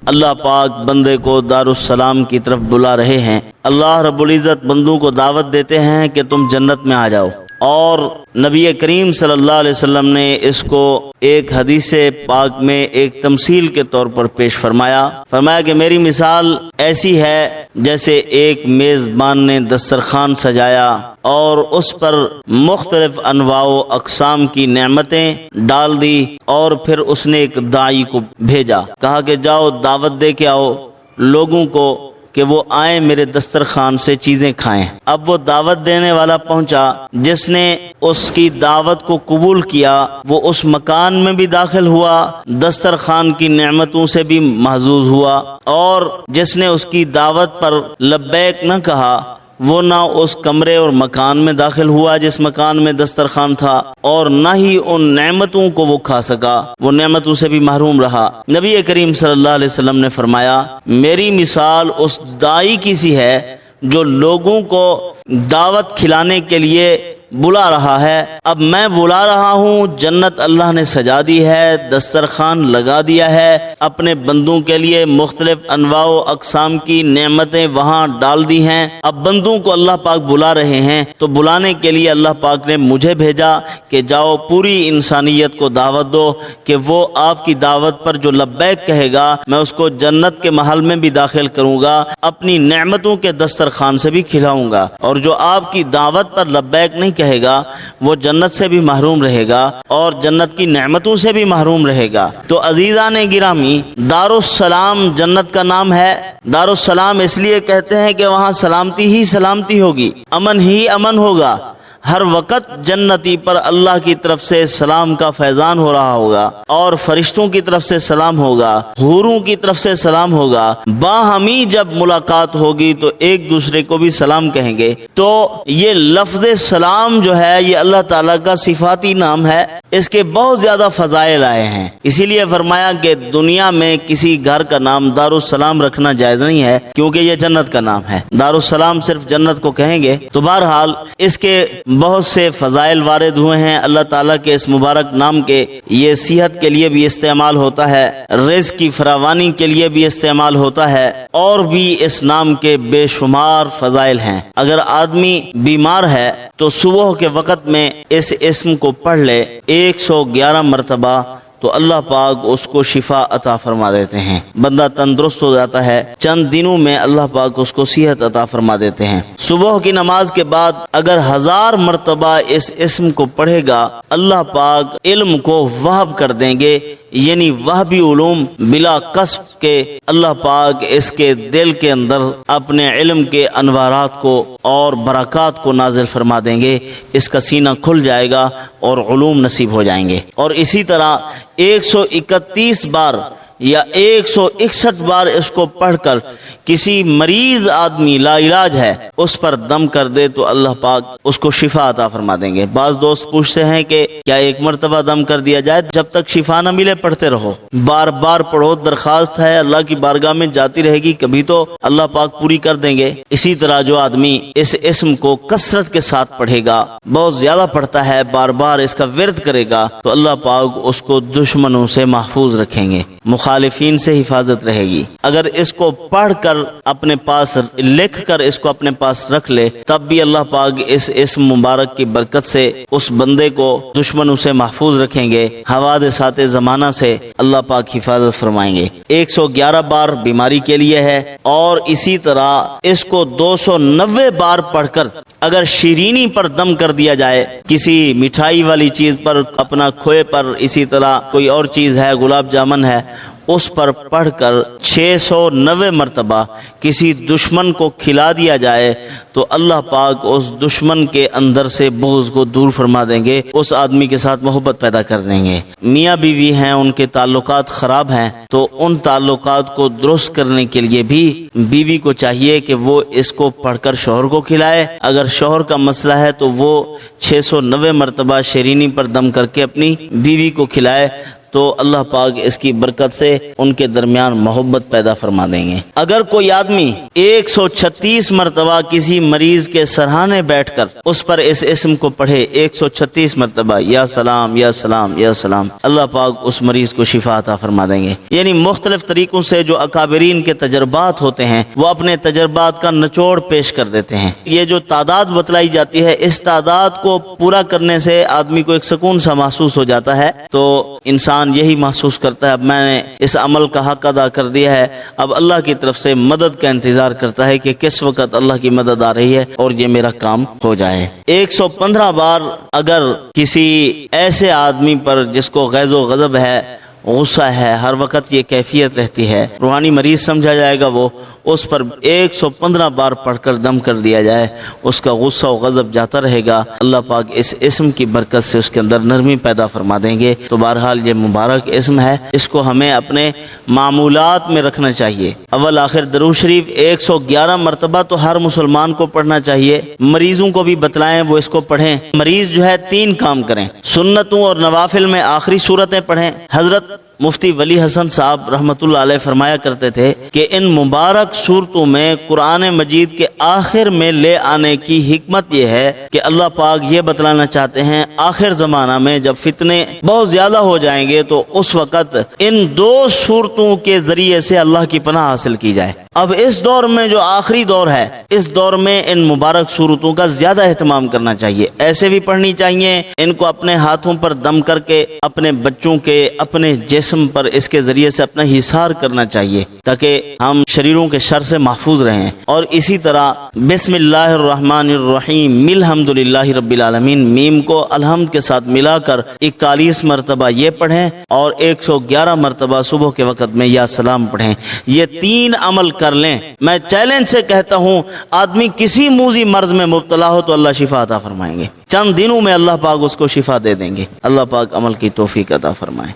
اللہ پاک بندے کو دارالسلام کی طرف بلا رہے ہیں۔ اللہ رب العزت بندوں کو دعوت دیتے ہیں کہ تم جنت میں آ جاؤ، اور نبی کریم صلی اللہ علیہ وسلم نے اس کو ایک حدیث پاک میں ایک تمثیل کے طور پر پیش فرمایا کہ میری مثال ایسی ہے جیسے ایک میزبان نے دسترخوان سجایا اور اس پر مختلف انواع و اقسام کی نعمتیں ڈال دی، اور پھر اس نے ایک داعی کو بھیجا، کہا کہ جاؤ دعوت دے کے آؤ لوگوں کو کہ وہ آئیں میرے دسترخوان سے چیزیں کھائیں۔ اب وہ دعوت دینے والا پہنچا، جس نے اس کی دعوت کو قبول کیا وہ اس مکان میں بھی داخل ہوا، دسترخوان کی نعمتوں سے بھی محظوظ ہوا، اور جس نے اس کی دعوت پر لبیک نہ کہا وہ نہ اس کمرے اور مکان میں داخل ہوا جس مکان میں دسترخوان تھا، اور نہ ہی ان نعمتوں کو وہ کھا سکا، وہ نعمتوں سے بھی محروم رہا۔ نبی کریم صلی اللہ علیہ وسلم نے فرمایا میری مثال اس داعی کی سی ہے جو لوگوں کو دعوت کھلانے کے لیے بلا رہا ہے۔ اب میں بلا رہا ہوں، جنت اللہ نے سجا دی ہے، دسترخوان لگا دیا ہے، اپنے بندوں کے لیے مختلف انواع و اقسام کی نعمتیں وہاں ڈال دی ہیں۔ اب بندوں کو اللہ پاک بلا رہے ہیں، تو بلانے کے لیے اللہ پاک نے مجھے بھیجا کہ جاؤ پوری انسانیت کو دعوت دو کہ وہ آپ کی دعوت پر جو لبیک کہے گا میں اس کو جنت کے محل میں بھی داخل کروں گا، اپنی نعمتوں کے دسترخوان سے بھی کھلاؤں گا، اور جو آپ کی دعوت پر لبیک نہیں کہے گا وہ جنت سے بھی محروم رہے گا اور جنت کی نعمتوں سے بھی محروم رہے گا۔ تو عزیزان گرامی، دارالسلام جنت کا نام ہے۔ دارالسلام اس لیے کہتے ہیں کہ وہاں سلامتی ہی سلامتی ہوگی، امن ہی امن ہوگا، ہر وقت جنتی پر اللہ کی طرف سے سلام کا فیضان ہو رہا ہوگا، اور فرشتوں کی طرف سے سلام ہوگا، حوروں کی طرف سے سلام ہوگا، باہمی جب ملاقات ہوگی تو ایک دوسرے کو بھی سلام کہیں گے۔ تو یہ لفظ سلام جو ہے یہ اللہ تعالیٰ کا صفاتی نام ہے، اس کے بہت زیادہ فضائل آئے ہیں، اسی لیے فرمایا کہ دنیا میں کسی گھر کا نام دارالسلام رکھنا جائز نہیں ہے، کیونکہ یہ جنت کا نام ہے۔ دارالسلام صرف جنت کو کہیں گے۔ تو بہرحال اس کے بہت سے فضائل وارد ہوئے ہیں۔ اللہ تعالیٰ کے اس مبارک نام کے یہ صحت کے لیے بھی استعمال ہوتا ہے، رزق کی فراوانی کے لیے بھی استعمال ہوتا ہے، اور بھی اس نام کے بے شمار فضائل ہیں۔ اگر آدمی بیمار ہے تو صبح کے وقت میں اس اسم کو پڑھ لے 111 مرتبہ تو اللہ پاک اس کو شفا عطا فرما دیتے ہیں، بندہ تندرست ہو جاتا ہے، چند دنوں میں اللہ پاک اس کو صحت عطا فرما دیتے ہیں۔ صبح کی نماز کے بعد اگر 1000 مرتبہ اس اسم کو پڑھے گا اللہ پاک علم کو وہب کر دیں گے، یعنی وہبی علوم بلا کسب کے اللہ پاک اس کے دل کے اندر اپنے علم کے انوارات کو اور برکات کو نازل فرما دیں گے، اس کا سینہ کھل جائے گا اور علوم نصیب ہو جائیں گے۔ اور اسی طرح 131 بار یا 161 بار اس کو پڑھ کر کسی مریض آدمی لا علاج ہے اس پر دم کر دے تو اللہ پاک اس کو شفا عطا فرما دیں گے۔ بعض دوست پوچھتے ہیں کہ کیا ایک مرتبہ دم کر دیا جائے؟ جب تک شفا نہ ملے پڑھتے رہو، بار بار پڑھو، درخواست ہے اللہ کی بارگاہ میں جاتی رہے گی، کبھی تو اللہ پاک پوری کر دیں گے۔ اسی طرح جو آدمی اس اسم کو کثرت کے ساتھ پڑھے گا، بہت زیادہ پڑھتا ہے، بار بار اس کا ورد کرے گا تو اللہ پاک اس کو دشمنوں سے محفوظ رکھیں گے، مخالفین سے حفاظت رہے گی۔ اگر اس کو پڑھ کر اپنے پاس لکھ کر اس کو اپنے پاس رکھ لے تب بھی اللہ پاک اس اسم مبارک کی برکت سے اس بندے کو دشمنوں سے محفوظ رکھیں گے، حوادثات زمانہ سے اللہ پاک حفاظت فرمائیں گے۔ 111 بار بیماری کے لیے ہے، اور اسی طرح اس کو 290 بار پڑھ کر اگر شیرینی پر دم کر دیا جائے، کسی مٹھائی والی چیز پر، اپنا کھوئے پر، اسی طرح کوئی اور چیز ہے، گلاب جامن ہے، اس پر پڑھ کر 690 مرتبہ کسی دشمن کو کھلا دیا جائے تو اللہ پاک اس دشمن کے اندر سے بغض کو دور فرما دیں گے، اس آدمی کے ساتھ محبت پیدا کر دیں گے۔ میاں بیوی ہیں، ان کے تعلقات خراب ہیں، تو ان تعلقات کو درست کرنے کے لیے بھی بیوی کو چاہیے کہ وہ اس کو پڑھ کر شوہر کو کھلائے۔ اگر شوہر کا مسئلہ ہے تو وہ 690 مرتبہ شیرینی پر دم کر کے اپنی بیوی کو کھلائے تو اللہ پاک اس کی برکت سے ان کے درمیان محبت پیدا فرما دیں گے۔ اگر کوئی آدمی 136 مرتبہ کسی مریض کے سرہانے بیٹھ کر اس پر اس اسم کو پڑھے، 136 مرتبہ یا سلام یا سلام یا سلام، اللہ پاک اس مریض کو شفا عطا فرما دیں گے۔ یعنی مختلف طریقوں سے جو اکابرین کے تجربات ہوتے ہیں وہ اپنے تجربات کا نچوڑ پیش کر دیتے ہیں۔ یہ جو تعداد بتلائی جاتی ہے، اس تعداد کو پورا کرنے سے آدمی کو ایک سکون سا محسوس ہو جاتا ہے، تو انسان یہی محسوس کرتا ہے اب میں نے اس عمل کا حق ادا کر دیا ہے، اب اللہ کی طرف سے مدد کا انتظار کرتا ہے کہ کس وقت اللہ کی مدد آ رہی ہے اور یہ میرا کام ہو جائے۔ 115 بار اگر کسی ایسے آدمی پر جس کو غیظ و غضب ہے، غصہ ہے، ہر وقت یہ کیفیت رہتی ہے، روحانی مریض سمجھا جائے گا، وہ اس پر 115 بار پڑھ کر دم کر دیا جائے، اس کا غصہ و غضب جاتا رہے گا، اللہ پاک اس اسم کی برکت سے اس کے اندر نرمی پیدا فرما دیں گے۔ تو بہرحال یہ مبارک اسم ہے، اس کو ہمیں اپنے معمولات میں رکھنا چاہیے۔ اول آخر درود شریف 111 مرتبہ تو ہر مسلمان کو پڑھنا چاہیے، مریضوں کو بھی بتلائیں وہ اس کو پڑھیں۔ مریض جو ہے 3 کام کریں، سنتوں اور نوافل میں آخری صورتیں پڑھیں۔ حضرت مفتی ولی حسن صاحب رحمۃ اللہ علیہ فرمایا کرتے تھے کہ ان مبارک صورتوں میں قرآن مجید کے آخر میں لے آنے کی حکمت یہ ہے کہ اللہ پاک یہ بتلانا چاہتے ہیں آخر زمانہ میں جب فتنے بہت زیادہ ہو جائیں گے تو اس وقت ان 2 صورتوں کے ذریعے سے اللہ کی پناہ حاصل کی جائے۔ اب اس دور میں جو آخری دور ہے، اس دور میں ان مبارک صورتوں کا زیادہ اہتمام کرنا چاہیے، ایسے بھی پڑھنی چاہیے، ان کو اپنے ہاتھوں پر دم کر کے اپنے بچوں کے اپنے جسم پر اس کے ذریعے سے اپنا حصار کرنا چاہیے تاکہ ہم شریروں کے شر سے محفوظ رہیں۔ اور اسی طرح بسم اللہ الرحمن الرحیم الحمدللہ رب العالمین، میم کو الحمد کے ساتھ ملا کر 41 مرتبہ یہ پڑھیں اور 111 مرتبہ صبح کے وقت میں یا سلام پڑھیں۔ یہ 3 عمل کر لیں، میں چیلنج سے کہتا ہوں آدمی کسی موذی مرض میں مبتلا ہو تو اللہ شفا عطا فرمائیں گے، چند دنوں میں اللہ پاک اس کو شفا دے دیں گے۔ اللہ پاک عمل کی توفیق عطا فرمائیں۔